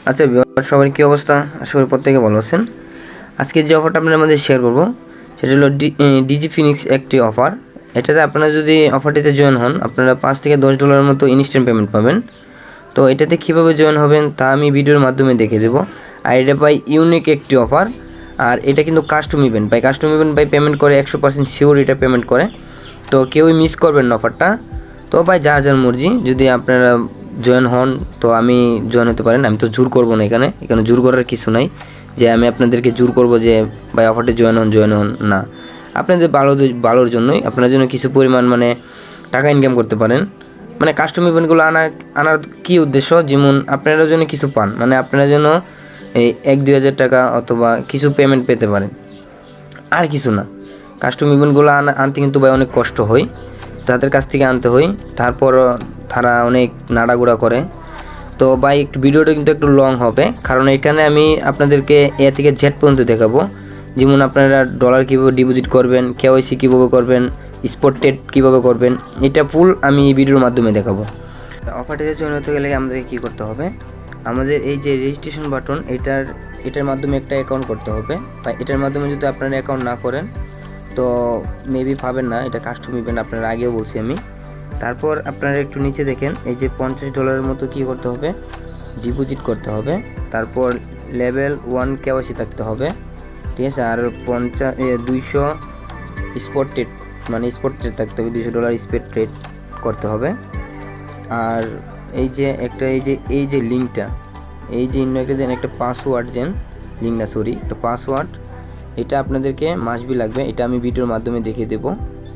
আচ্ছা ভিউয়ার, সবার কী অবস্থা? আশা করি প্রত্যেকে ভালো আছেন। আজকে যে অফারটা আপনাদের মধ্যে শেয়ার করব সেটা হলো ডিজি ফিনিক্স একটি অফার। এটাতে আপনারা যদি অফারটিতে জয়েন হন, আপনারা $5 থেকে $10 মতো ইনস্ট্যান্ট পেমেন্ট পাবেন। তো এটাতে কীভাবে জয়েন হবেন তা আমি ভিডিওর মাধ্যমে দেখে দেবো। আর এটা পাই ইউনিক একটি অফার, আর এটা কিন্তু কাস্টম ইভেন্ট বাই পেমেন্ট করে 100% শিওর এটা পেমেন্ট করে। তো কেউই মিস করবেন না অফারটা। তো ভাই যার যার মর্জি, যদি আপনারা জয়েন হন তো আমি জয়েন হতে পারেন। আমি তো জোর করবো না, এখানে জোর করার কিছু নাই যে আমি আপনাদেরকে জোর করব যে ভাই অফারটি জয়েন হন না। আপনাদের ভালোর জন্যই, আপনার জন্য কিছু পরিমাণ টাকা ইনকাম করতে পারেন। কাস্টম ইভেন্টগুলো আনার কী উদ্দেশ্য, যেমন আপনারা যেন কিছু পান, আপনারা যেন এই 1-2 হাজার টাকা অথবা কিছু পেমেন্ট পেতে পারেন, আর কিছু না। কাস্টম ইভেন্টগুলো আনতে কিন্তু ভাই অনেক কষ্ট হয়, তাদের কাছ থেকে আনতে হয়, তারপর তারা অনেক নাড়াগুড়া করে। তো ভাই একটু ভিডিওটা কিন্তু একটু লং হবে, কারণ এখানে আমি আপনাদেরকে এ থেকে জেড পর্যন্ত দেখাবো। যেমন আপনারা ডলার কীভাবে ডিপোজিট করবেন, কেওয়াইসি কীভাবে করবেন, স্পট ট্রেড কীভাবে করবেন, এটা ফুল আমি এই ভিডিওর মাধ্যমে দেখাবো। অফারটিতে জয়েন হতে গেলে আমাদেরকে কী করতে হবে, আমাদের এই যে রেজিস্ট্রেশন বাটন, এটার মাধ্যমে একটা অ্যাকাউন্ট করতে হবে। বা এটার মাধ্যমে যদি আপনারা অ্যাকাউন্ট না করেন তো মেবি পাবেন না, এটা কাস্টম ইভেন্ট আপনারা আগেও বলছি আমি। তারপর আপনারা একটু নিচে দেখেন, এই যে $50 মতো কী করতে হবে, ডিপোজিট করতে হবে। তারপর লেভেল 1 কেওয়াইসি থাকতে হবে, ঠিক আছে। আর 200 স্পট ট্রেড থাকতে হবে, $200 স্পট ট্রেড করতে হবে। আর এই যে লিঙ্কটা, এই যে একটা দেন, একটা পাসওয়ার্ড দেন, একটা পাসওয়ার্ড, এটা আপনাদেরকে মাসবি লাগবে। এটা আমি ভিডিওর মাধ্যমে দেখিয়ে দেবো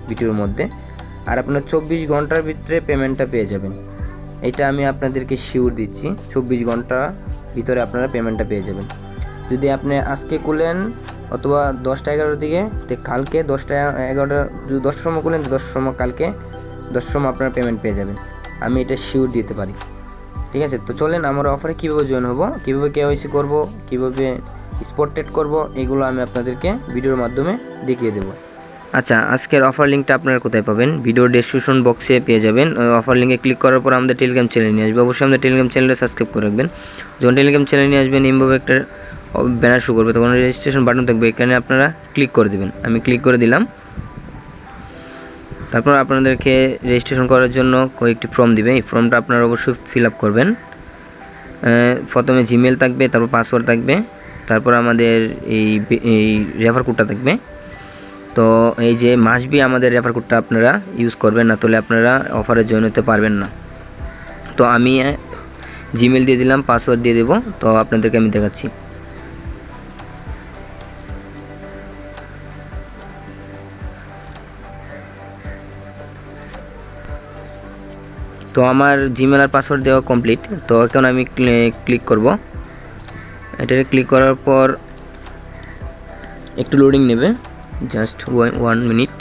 ভিডিওর মধ্যে। আর আপনার 24 ঘন্টার ভিতরে পেমেন্টটা পেয়ে যাবেন, এটা আমি আপনাদেরকে শিওর দিচ্ছি। 24 ঘন্টার ভিতরে আপনারা পেমেন্টটা পেয়ে যাবেন। যদি আপনি আজকে খুলেন অথবা 10টা-11টার দিকে, তো কালকে 10টা-11টা, যদি 10টার সময় খুলেন তো 10টার সময়, কালকে 10টার সময় আপনারা পেমেন্ট পেয়ে যাবেন, আমি এটা শিওর দিতে পারি, ঠিক আছে। তো চলেন আমার অফারে কীভাবে জয়েন হবো, কীভাবে কেওয়াইসি করবো, কীভাবে স্পট ট্রেড করবো, এগুলো আমি আপনাদেরকে ভিডিওর মাধ্যমে দেখিয়ে দেবো। আচ্ছা, আজকের অফার লিঙ্কটা আপনারা কোথায় পাবেন? ভিডিও ডেসক্রিপশন বক্সে পেয়ে যাবেন। অফার লিঙ্কে ক্লিক করার পর আমাদের টেলিগ্রাম চ্যানেল নিয়ে আসবে। অবশ্যই আমাদের টেলিগ্রাম চ্যানেলটা সাবস্ক্রাইব করে রাখবেন। যখন টেলিগ্রাম চ্যানেল নিয়ে আসবেন, এইভাবে একটা ব্যানার শো করবে, তখন রেজিস্ট্রেশন বাটন থাকবে, এখানে আপনারা ক্লিক করে দেবেন। আমি ক্লিক করে দিলাম। তারপর আপনাদেরকে রেজিস্ট্রেশন করার জন্য কয়েকটি ফর্ম দিবে, এই ফর্মটা আপনারা অবশ্যই ফিল আপ করবেন। প্রথমে জিমেল থাকবে, তারপর পাসওয়ার্ড থাকবে, তারপর আমাদের এই রেফার কোডটা থাকবে। তো এই যে মাসবি আমাদের রেফার কোডটা আপনারা ইউজ করবেন, না তাহলে আপনারা অফারে জয়েন হতে পারবেন না। তো আমি জিমেল দিয়ে দিলাম, পাসওয়ার্ড দিয়ে দেবো। তো আপনাদেরকে আমি দেখাচ্ছি। তো আমার জিমেল আর পাসওয়ার্ড দেওয়া কমপ্লিট। তো এখন আমি ক্লিক করব। এটাতে ক্লিক করার পর একটু লোডিং নেবে, জাস্ট 1 মিনিট।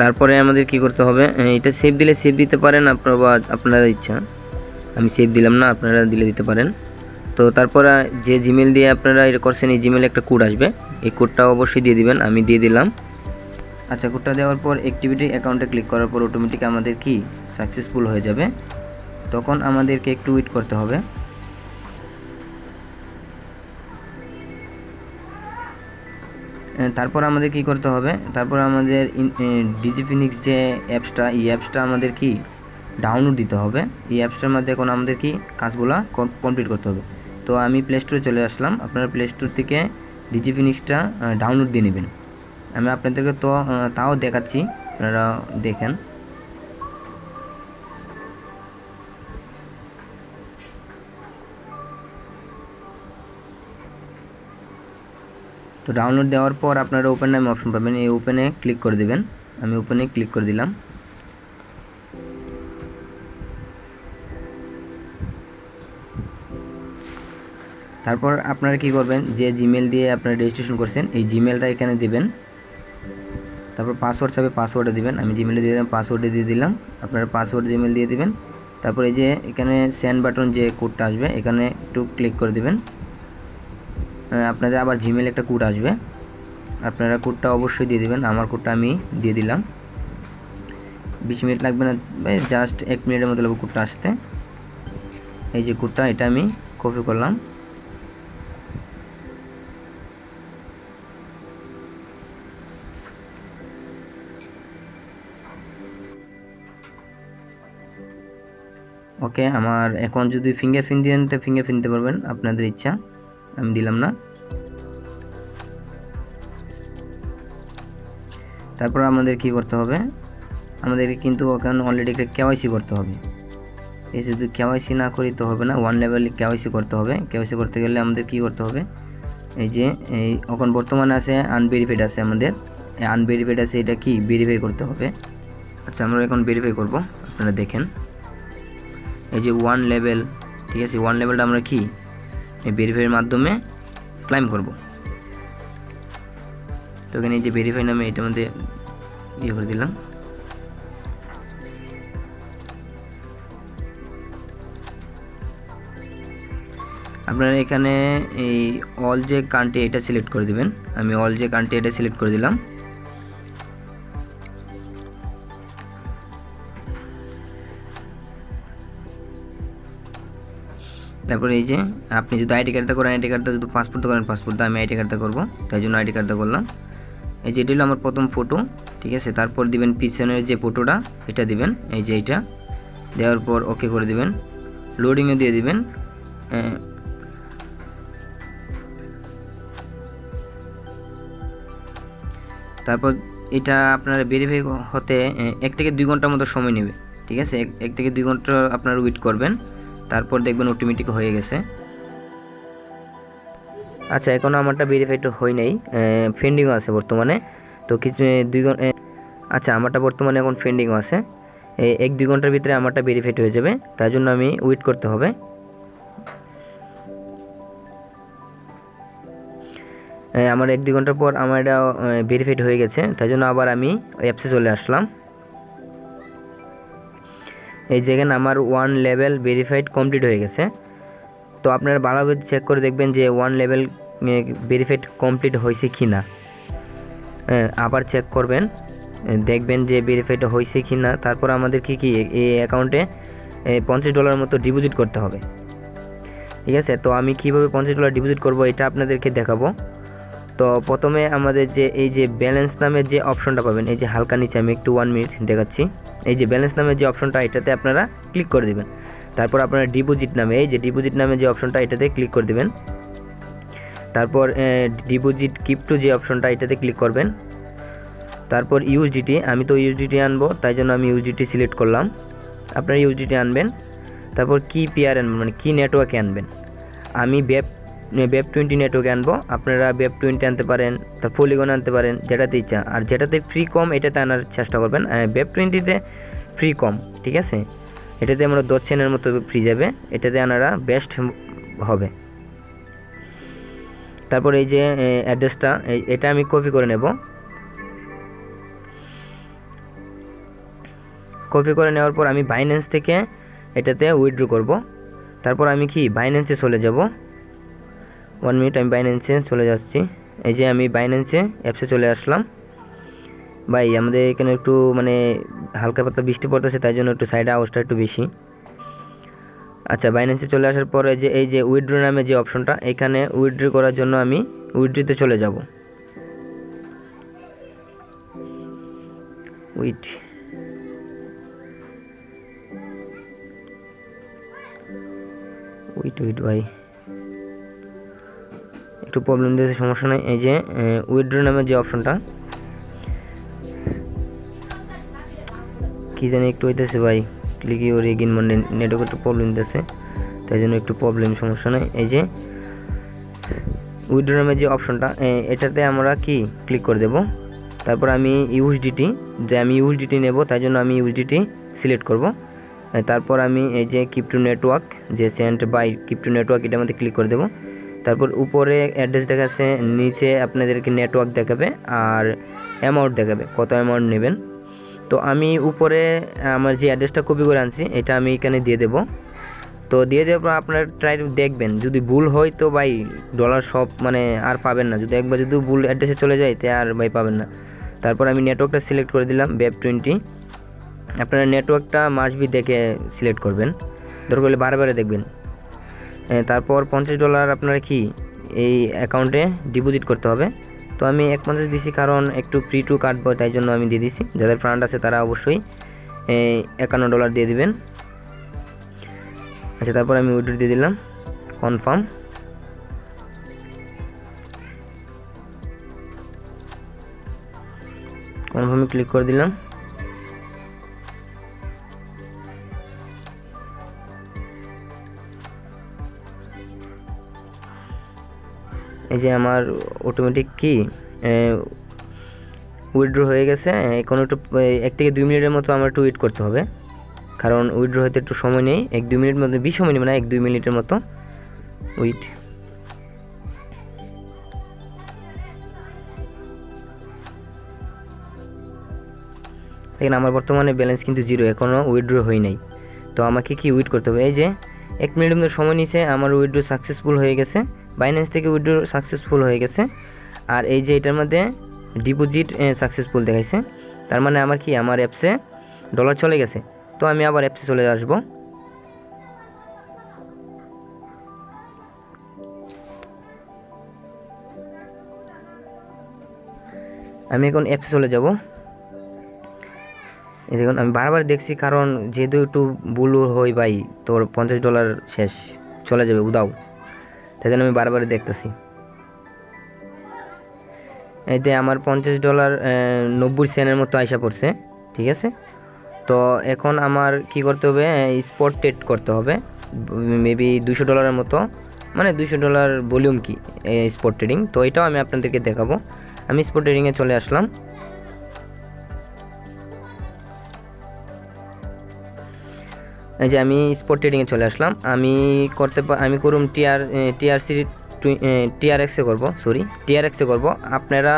তারপরে আমাদের কি করতে হবে, এটা সেভ দিলে সেভ দিতে পারেন আপনারা ইচ্ছা। আমি সেভ দিলাম না, আপনারা দিতে পারেন। তো তারপর যে জিমেল দিয়ে আপনারা এটা করছেন, এই জিমেলে একটা কোড আসবে, এই কোডটা অবশ্যই দিয়ে দিবেন। আমি দিয়ে দিলাম। আচ্ছা, কোডটা দেওয়ার পর অ্যাক্টিভিটি অ্যাকাউন্টে ক্লিক করার পর অটোমেটিক আমাদের কি সাকসেসফুল হয়ে যাবে। তখন আমাদেরকে একটু ওয়েট করতে হবে। তারপর আমাদের কি করতে হবে, তারপর আমাদের ডিজি ফিনিক্স যে অ্যাপসটা, এই অ্যাপসটা আমাদের কি ডাউনলোড দিতে হবে। এই অ্যাপসটার মধ্যে এখন আমাদের কি কাজগুলো কমপ্লিট করতে হবে। তো আমি প্লে স্টোরে চলে আসলাম। আপনারা প্লে স্টোর থেকে ডিজি ফিনিক্সটা ডাউনলোড দিয়ে নেবেন। আমি আপনাদেরকে তাও দেখাচ্ছি, আপনারা দেখেন। তো ডাউনলোড দেওয়ার পর আপনারা ওপেন নামে অপশন পাবেন, এই ওপেনে ক্লিক করে দেবেন। আমি ওপেনে ক্লিক করে দিলাম। তারপর আপনারা কি করবেন, যে জিমেল দিয়ে আপনারা রেজিস্ট্রেশন করছেন, এই জিমেলটা এখানে দিবেন। তারপর পাসওয়ার্ড চাবে, পাসওয়ার্ডে দিবেন। আমি জিমেলে দিয়ে দিলাম, পাসওয়ার্ডে দিয়ে দিলাম। আপনারা পাসওয়ার্ড জিমেল দিয়ে দিবেন। তারপর এই যে এখানে সেন্ড বাটন যে কোডটা আসবে, এখানে একটু ক্লিক করে দিবেন। আপনাদের আবার জিমেলে একটা কোড আসবে, আপনারা কোডটা অবশ্যই দিয়ে দিবেন। আমার কোডটা আমি দিয়ে দিলাম। 20 মিনিট লাগবে না, জাস্ট 1 মিনিটের মতো লাগবে কোডটা আসতে। এই যে কোডটা এটা আমি কপি করলাম। ওকে, আমার এখন যদি ফিঙ্গারপ্রিন্ট দিয়ে নিতে ফিঙ্গারপ্রিন্ট দিতে পারবেন, আপনাদের ইচ্ছা, আমি দিলাম না। তারপর আমাদের কি করতে হবে, আমাদেরকে কিন্তু ওখানে অলরেডি একটা কেওয়াইসি করতে হবে। এই যদি কেওয়াইসি না করি তো হবে না, 1 লেভেল কেওয়াইসি করতে হবে। কেওয়াইসি করতে গেলে আমাদের কি করতে হবে, এই যে এই এখন বর্তমানে আছে আনভেরিফাইড আছে, আমাদের আনভেরিফাইড আছে, এটা কি ভেরিফাই করতে হবে। আচ্ছা, আমরা এখন ভেরিফাই করব, আপনারা দেখেন এই যে 1 লেভেল, ঠিক আছে, 1 লেভেলটা আমরা কি এই ভেরিফাইয়ের মাধ্যমে ক্লাইম করব। তো এখানে এই যে ভেরিফাই নামে এটার মধ্যে ইয়ে করে দিলাম। আপনারা এখানে এই অল যে কান্ট্রি এটা সিলেক্ট করে দিবেন, আমি অল যে কান্ট্রি এটা সিলেক্ট করে দিলাম। তারপরে এই যে আপনি যদি আইডি কার্ডটা করেন আইডি কার্ডটা, যদি পাসপোর্টটা করেন পাসপোর্টটা, আমি আইডি কার্ডটা করবো, তাই জন্য আইডি কার্ডটা করলাম। এই যে এটা হলো আমার প্রথম ফটো, ঠিক আছে। তারপর দিবেন পিছনের যে ফটোটা এটা দিবেন, এই যে এইটা দেওয়ার পর ওকে করে দিবেন, লোডিংয়ে দিয়ে দিবেন। তারপর এটা আপনার ভেরিফাই হতে 1 থেকে 2 ঘন্টার মতো সময় নেবে, ঠিক আছে। 1 থেকে 2 ঘন্টা আপনার ওয়েট করবেন, তারপর দেখবেন অটোমেটিক হয়ে গেছে। আচ্ছা, এখনও আমারটা ভেরিফাইড হয় নাই, পেন্ডিংও আছে বর্তমানে। তো কিছু 2 ঘন্টা, আচ্ছা আমারটা বর্তমানে এখন পেন্ডিংও আছে, 1-2 ঘন্টার ভিতরে আমারটা ভেরিফাইড হয়ে যাবে, তার জন্য আমি ওয়েট করতে হবে। আমার 1-2 ঘন্টার পর আমার এটা ভেরিফাইড হয়ে গেছে, তাই জন্য আবার আমি অ্যাপসে চলে আসলাম। এই যেখানে আমার 1 লেভেল ভেরিফাইড কমপ্লিট হয়ে গেছে। তো আপনারা ভালোভাবে চেক করে দেখবেন যে 1 লেভেল ভেরিফাইড কমপ্লিট হয়েছে কি না, আবার চেক করবেন, দেখবেন যে ভেরিফাইড হয়েছে কি না। তারপর আমাদের কি এই অ্যাকাউন্টে $50 মতো ডিপোজিট করতে হবে, ঠিক আছে। তো আমি কীভাবে $50 ডিপোজিট করব এটা আপনাদেরকে দেখাবো। তো প্রথমে আমাদের যে এই যে ব্যালেন্স নামের যে অপশনটা পাবেন, এই যে হালকা নিচে, আমি একটু 1 মিনিট দেখাচ্ছি, এই যে ব্যালেন্স নামের যে অপশনটা এটাতে আপনারা ক্লিক করে দেবেন। তারপর আপনারা ডিপোজিট নামে, এই যে ডিপোজিট নামে যে অপশনটা এটাতে ক্লিক করে দেবেন। তারপর ডিপোজিট ক্রিপ্টো যে অপশনটা এটাতে ক্লিক করবেন। তারপর ইউএসডিটি, আমি তো ইউএসডিটি আনবো, তাই জন্য আমি ইউএসডিটি সিলেক্ট করলাম। আপনারা ইউএসডিটি আনবেন। তারপর কি পেয়ার আনবেন, মানে কি নেটওয়ার্কে আনবেন, আমি Web20 নেটওয়ার্কে আনবো, আপনারা Web20 আনতে পারেন, তার পলিগন আনতে পারেন, যেটাতে ইচ্ছা। আর যেটাতে ফ্রি কম এটাতে আনার চেষ্টা করবেন। Web20তে ফ্রি কম, ঠিক আছে, এটাতে আমরা 10 চেনের মতো ফ্রি যাবে, এটাতে আনারা বেস্ট হবে। তারপর এই যে অ্যাড্রেসটা এটা আমি কপি করে নেব। কপি করে নেওয়ার পর আমি বাইন্যান্স থেকে এটাতে উইথড্র করব। তারপর আমি কি বাইন্যান্সে চলে যাব, 1 মিনিট, আমি বাইন্যান্সে চলে যাচ্ছি। এই যে আমি বাইন্যান্সে অ্যাপসে চলে আসলাম। ভাই আমাদের এখানে একটু মানে হালকা পাতলা বৃষ্টি পড়তেছে, তাই জন্য একটু সাইডে আওয়াজটা একটু বেশি। আচ্ছা, বাইন্যান্সে চলে আসার পরে যে এই যে উইথড্র নামে যে অপশনটা, এখানে উইথড্র করার জন্য আমি উইথড্রতে চলে যাব। উইথ ভাই একটু প্রবলেম দিয়েছে, সমস্যা নেই। এই যে উইথড্র নামের যে অপশনটা, কি জানি একটু হইতেছে ভাই, ক্লিক ইউর এগিন, মানে নেটওয়ার্ক একটু প্রবলেম দিতেছে, তাই জন্য একটু প্রবলেম, সমস্যা নেই। এই যে উইথড্র নামের যে অপশনটা এটাতে আমরা কি ক্লিক করে দেব। তারপর আমি ইউএসডিটি, যে আমি ইউএসডিটি নেব, তাই জন্য আমি ইউএসডিটি সিলেক্ট করব। তারপর আমি এই যে ক্রিপ্টো নেটওয়ার্ক, যে সেন্ট বাই ক্রিপ্টো নেটওয়ার্ক, এটার মধ্যে ক্লিক করে দেব। তারপর উপরে অ্যাড্রেস দেখাচ্ছে, নিচে আপনাদেরকে নেটওয়ার্ক দেখাবে আর অ্যামাউন্ট দেখাবে, কত অ্যামাউন্ট নেবেন। তো আমি উপরে আমার যে অ্যাড্রেসটা কপি করে আনছি এটা আমি এখানে দিয়ে দেব। তো দিয়ে দেওয়ার পর আপনারা ট্রাই দেখবেন, যদি ভুল হয় তো ভাই ডলার সব মানে আর পাবেন না, যদি একবার যদি ভুল অ্যাড্রেসে চলে যায় তো আর ভাই পাবেন না। তারপর আমি নেটওয়ার্কটা সিলেক্ট করে দিলাম, Web20। আপনারা নেটওয়ার্কটা মাস্ট বি দেখে সিলেক্ট করবেন, দরকার হলে বারে দেখবেন। তারপর $50 আপনারা কি এই অ্যাকাউন্টে ডিপোজিট করতে হবে। তো আমি 150 দিছি, কারণ একটু ফ্রি টু কাটবো, তাই জন্য আমি দিয়ে দিছি। যাদের ফান্ড আছে তারা অবশ্যই $51 দিয়ে দিবেন। আচ্ছা, তারপর আমি উইথড্র দিয়ে দিলাম, কনফার্মে ক্লিক করে দিলাম। এই যে আমার অটোমেটিক কি উইথড্র হয়ে গেছে। এখন একটু 1 থেকে 2 মিনিটের মতো আমার একটু ওয়েট করতে হবে, কারণ উইথড্র হতে একটু সময় নেই। 1-2 মিনিটের মধ্যে, বেশি সময় নেবে না, 1-2 মিনিটের মতো ওয়েট। এখানে আমার বর্তমানে ব্যালেন্স কিন্তু 0, এখনও উইথড্র হয়ে নাই। তো আমাকে কি ওয়েট করতে হবে। এই যে 1 মিনিটের মধ্যে সময় নিয়েছে, আমার উইথড্র সাকসেসফুল হয়ে গেছে, বাইন্যান্স থেকে উইথড্র সাকসেসফুল হয়ে গেছে। আর এই যে এটার মধ্যে ডিপোজিট সাকসেসফুল দেখাইছে, তার মানে আমার কি আমার অ্যাপসে ডলার চলে গেছে। তো আমি আবার অ্যাপসে চলে আসবো। আমি এখন অ্যাপসে চলে যাব। এই দেখুন, আমি বারবার দেখছি, কারণ যেহেতু একটু ভুল হয় ভাই, তোর $50 শেষ চলে যাবে উদাও, তাই জন্য আমি বারবার দেখতেছি। এতে আমার $50 90 সেন্টের মতো আইসা পড়ছে, ঠিক আছে। তো এখন আমার কি করতে হবে, স্পট ট্রেড করতে হবে, মেবি $200 মতো, মানে $200 ভলিউম কি স্পট ট্রেডিং। তো এটাও আমি আপনাদেরকে দেখাবো। আমি স্পট ট্রেডিংয়ে চলে আসলাম। এই যে আমি স্পট ট্রেডিংয়ে চলে আসলাম। আমি করুম টিআরএক্সে করব, টিআরএক্সে করব। আপনারা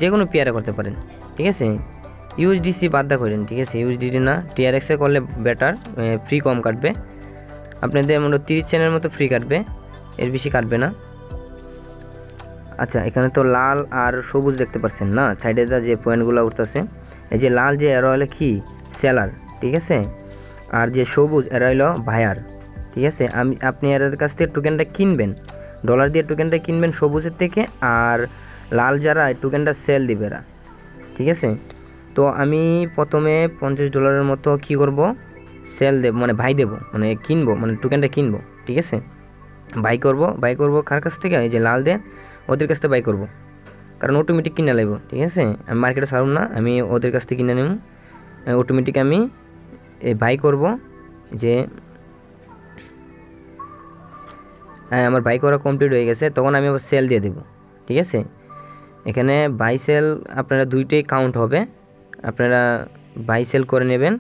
যে কোনো পেয়ারে করতে পারেন, ঠিক আছে। ইউএসডিসি বাধ্যা করেন, ঠিক আছে, ইউএসডিটি না, টিআরএক্সে করলে বেটার, ফ্রি কম কাটবে আপনাদের, মনে 30 সেন্টের মতো ফ্রি কাটবে, এর বেশি কাটবে না। আচ্ছা, এখানে তো লাল আর সবুজ দেখতে পাচ্ছেন না, সাইডে যে পয়েন্টগুলো উঠতেছে। এই যে লাল যে এরা হলো কি সেলার, ঠিক আছে, আর যে সবুজ এরা হলো বায়ার, ঠিক আছে। আপনি এদের কাছ থেকে টোকেনটা কিনবেন, ডলার দিয়ে টোকেনটা কিনবেন সবুজের থেকে, আর লাল যারা টোকেনটা সেল দিবে এরা, ঠিক আছে। তো আমি প্রথমে $50 মতো কি করব, সেল দেব, মানে ভাই দেব, মানে কিনবো, মানে টোকেনটা কিনবো, ঠিক আছে। বাই করব কার কাছ থেকে, এই যে লাল দেন ওদের কাছ থেকে বাই করব, কারণ অটোমেটিক কিনে নেব, ঠিক আছে। আমি মার্কেটে ছাড়ব না, আমি ওদের কাছ থেকে কিনে নেব অটোমেটিক। আমি বাই করব, যে আমার বাই করা কমপ্লিট হয়ে গেছে, তখন আমি আবার সেল দিয়ে দেব, ঠিক আছে। এখানে বাই সেল আপনারা দুইটাই কাউন্ট হবে, আপনারা বাই সেল করে নেবেন।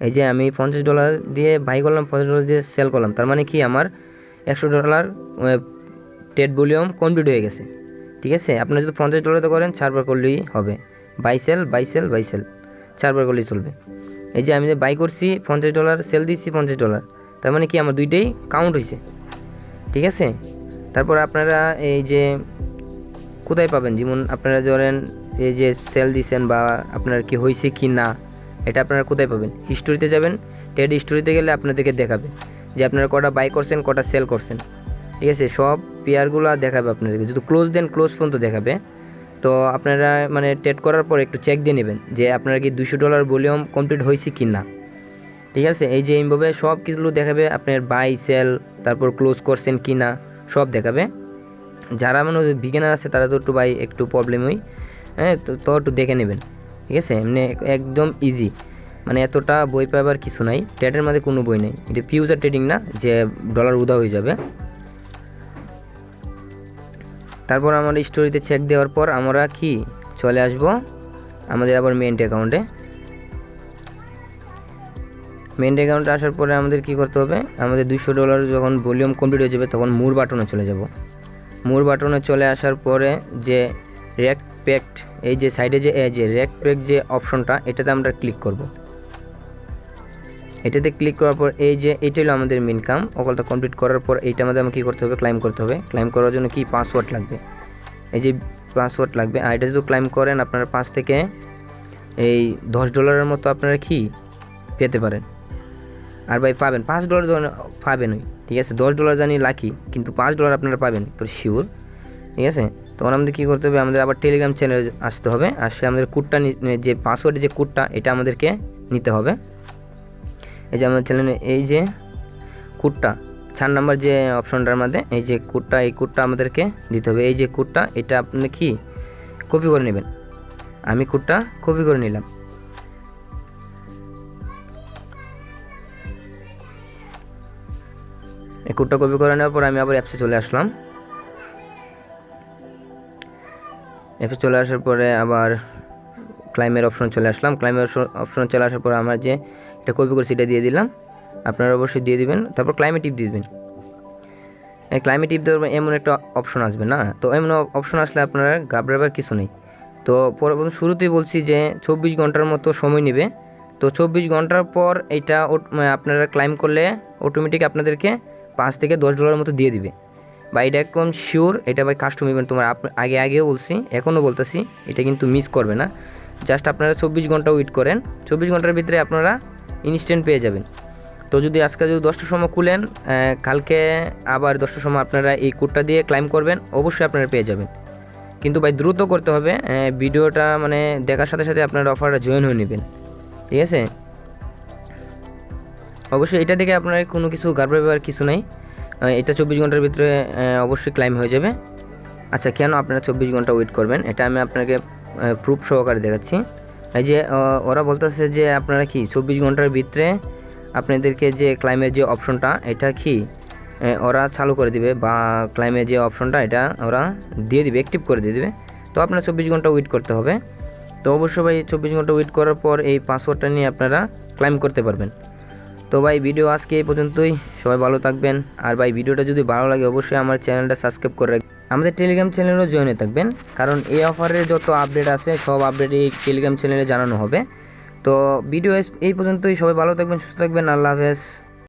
এই যে আমি $50 দিয়ে বাই করলাম, $50 দিয়ে সেল করলাম, তার মানে কি আমার $100 ট্রেড ভলিউম কমপ্লিট হয়ে গেছে, ঠিক আছে। আপনারা যদি $50 করেন 4বার করলেই হবে, বাই সেল 4বার করলেই চলবে। এই যে আমি যে বাই করছি $50, সেল দিচ্ছি $50, তার মানে কি আমার দুইটাই কাউন্ট হয়েছে, ঠিক আছে। তারপর আপনারা এই যে কোথায় পাবেন, যেমন আপনারা ধরেন এই যে সেল দিচ্ছেন বা আপনার কি হয়েছে কি না, এটা আপনারা কোথায় পাবেন, হিস্টোরিতে যাবেন। ট্রেড হিস্টোরিতে গেলে আপনাদেরকে দেখাবে যে আপনারা কটা বাই করছেন, কটা সেল করছেন, ঠিক আছে। সব পেয়ারগুলো দেখাবে আপনাদেরকে, যদি ক্লোজ দেন ক্লোজ পর্যন্ত দেখাবে। তো আপনারা মানে ট্রেড করার পর একটু চেক দিয়ে নেবেন যে আপনারা কি $200 ভলিউম কমপ্লিট হয়েছে কি না, ঠিক আছে। এই যে এইভাবে সব কিছুগুলো দেখাবে, আপনার বাই সেল, তারপর ক্লোজ করছেন কি না, সব দেখাবে। যারা মানে বিগিনার আছে তারা তো একটু বাই একটু প্রবলেম হয়, হ্যাঁ, তো একটু দেখে নেবেন, ঠিক আছে। এমনি একদম ইজি, মানে এতটা বই পাবার কিছু নাই, ট্রেডের মধ্যে কোনো বই নেই, এটা ফিউচার ট্রেডিং না যে ডলার উদা হয়ে যাবে। তারপর আমার স্টোরিতে চেক দেওয়ার পর আমরা কি চলে আসব আমাদের আবার মেইন অ্যাকাউন্টে। মেইন অ্যাকাউন্টে আসার পরে আমাদের কি করতে হবে, আমাদের $200 যখন ভলিউম কমপ্লিট হয়ে যাবে তখন মোর বাটনে চলে যাব। মোর বাটনে চলে আসার পরে যে রেকপেক্ট, এই যে সাইডে যে রেকপেক্ট যে অপশনটা, এটাতে আমরা ক্লিক করব। এটাতে ক্লিক করার পর এই যে এটা হলো আমাদের মেইন কাম। অকলটা কমপ্লিট করার পর এইটার মধ্যে আমাকে কী করতে হবে, ক্লাইম করতে হবে। ক্লাইম করার জন্য কি পাসওয়ার্ড লাগবে, এই যে পাসওয়ার্ড লাগবে। আর এটা যদি ক্লাইম করেন আপনারা 5 থেকে $10 মতো আপনারা কি পেতে পারেন, আর ভাই পাবেন $5 পাবেনই, ঠিক আছে। $10 জানি লাকি, কিন্তু $5 আপনারা পাবেন পুরো শিওর, ঠিক আছে। তখন আমাদের কী করতে হবে, আমাদের আবার টেলিগ্রাম চ্যানেলে আসতে হবে, আসে আমাদের কোডটা যে পাসওয়ার্ডের যে কোডটা এটা আমাদেরকে নিতে হবে। এই যে আমাদের চ্যানেলে এই যে কোডটা 4 নাম্বার যে অপশনটার মধ্যে এই যে কোডটা, এই কোডটা আমাদেরকে দিতে হবে। এই যে কোডটা এটা আপনি কি কপি করে নেবেন। আমি কোডটা কপি করে নিলাম। এই কোডটা কপি করে নেওয়ার পর আমি আবার অ্যাপসে চলে আসলাম। অ্যাপে চলে আসার পরে আবার ক্লাইমের অপশন চলে আসলাম। ক্লাইমের অপশন চলে আসার পর আমার যে এটা কপি করে সেটা দিয়ে দিলাম, আপনারা অবশ্যই দিয়ে দিবেন। তারপর ক্লাইমে টিপ দিয়ে দিবেন। এই ক্লাইমে টিপ দেওয়ার এমন একটা অপশন আসবে না, তো এমন অপশন আসলে আপনারা ঘাবড়াবার কিছু নেই। তো পরবর্তী শুরুতেই বলছি যে 24 ঘন্টার মতো সময় নেবে। তো 24 ঘন্টার পর এইটা আপনারা ক্লাইম করলে অটোমেটিক আপনাদেরকে $5 থেকে $10 মতো দিয়ে দিবে। বা এটা একদম শিওর, এটা ভাই কাস্টম ইভেন্ট। তোমার আগেও বলছি, এখনও বলতেছি, এটা কিন্তু মিস করবে না। জাস্ট আপনারা 24 ঘন্টা ওয়েট করেন, 24 ঘন্টার ভিতরে আপনারা ইনস্ট্যান্ট পেয়ে যাবেন। তো যদি আজকে যদি 10টার সময় খুলেন, কালকে আবার 10টার সময় আপনারা এই কোডটা দিয়ে ক্লাইম করবেন, অবশ্যই আপনারা পেয়ে যাবেন। কিন্তু ভাই দ্রুত করতে হবে, ভিডিওটা মানে দেখার সাথে সাথে আপনারা অফারটা জয়েন হয়ে নেবেন, ঠিক আছে। অবশ্যই এটা দেখে আপনার কোনো কিছু ঘাবড়াবার কিছু নেই, এটা 24 ঘন্টার ভিতরে অবশ্যই ক্লাইম হয়ে যাবে। আচ্ছা, কেন আপনারা 24 ঘন্টা ওয়েট করবেন, এটা আমি আপনাকে প্রুফ সহকারে দেখাচ্ছি। এই যে ওরা বলতেছে যে আপনারা কি 24 ঘন্টার ভিতরে আপনাদেরকে যে ক্লাইমের যে অপশনটা এটা কি ওরা চালু করে দিবে, বা ক্লাইমের যে অপশনটা এটা ওরা দিয়ে দিবে, অ্যাক্টিভ করে দিয়ে দিবে। তো আপনারা 24 ঘন্টা ওয়েট করতে হবে। তো অবশ্যই ভাই 24 ঘন্টা ওয়েট করার পর এই পাসওয়ার্ডটা নিয়ে আপনারা ক্লাইম করতে পারবেন। তো ভাই ভিডিও আজকে এই পর্যন্তই, সবাই ভালো থাকবেন। আর ভাই ভিডিওটা যদি ভালো লাগে অবশ্যই আমার চ্যানেলটা সাবস্ক্রাইব করে রাখবেন, আমাদের টেলিগ্রাম চ্যানেলেও জয়েন হয়ে থাকবেন, কারণ এই অফারের যত আপডেট আছে সব আপডেট এই টেলিগ্রাম চ্যানেলে জানানো হবে। তো ভিডিও এই পর্যন্তই, সবাই ভালো থাকবেন, সুস্থ থাকবেন, আল্লাহ হাফেজ।